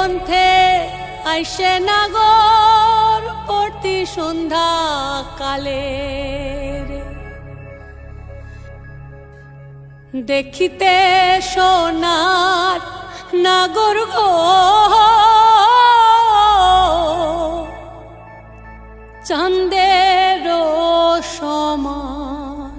পন্থে আইসে নাগর প্রতি সন্ধ্যা কালে দেখিতে সোনার নাগর গো চাঁদের সমান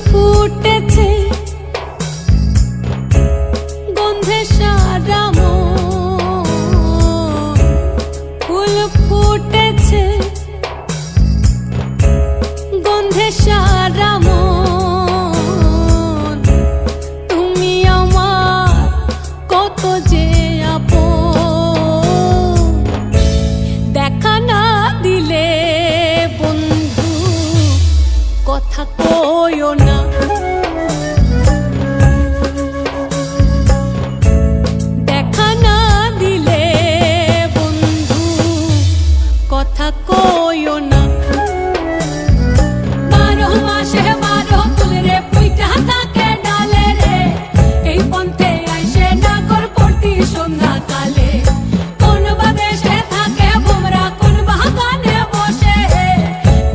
ফুটেছে গন্ধে সারা মন ফুল ফুটেছে গন্ধে সারা মন তুমি আমার কত যে আপন দেখা না দিলে বন্ধু কথা কইও না দেখা না দিলে বন্ধু কথা কইও না 12 মাসে 12 ফুল রে পুইটা থাকে ডালে রে এই পন্থে আইসে নাগর প্রতি সন্ধ্যা কালে কোন বাদেশে থাকে ভোমরা কোন বাগানে বসে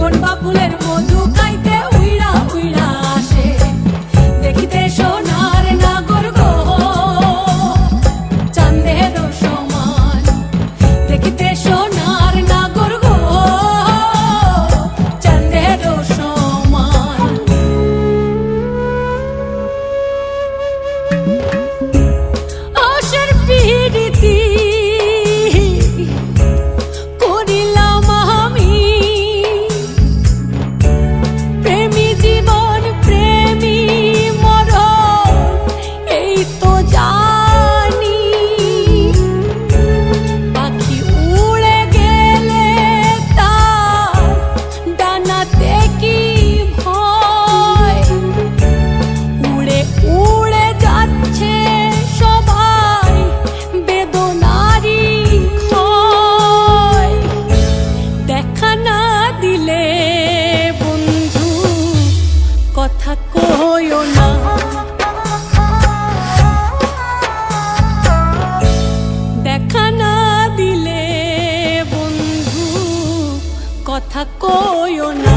কোন বা ফুলের মধু খাইতে উইড়া উইড়া আসে দেখিতে সোনার নাগর গো চাঁদের সমান দেখিতে সোনার নাগর গো চাঁদের সমান আশার পিরিতি করিলাম আমি প্রেমী জীবন প্রেমী মরণ এই তো জানি পাখি উড়ে গেলে তার ডানাতে কি ভয় উড়ে উড়ে যাচ্ছে সবাই বেদনারি ক্ষয় দেখা না দিলে বন্ধু কথা কইও না দেখা না দিলে বন্ধু কথা কইও না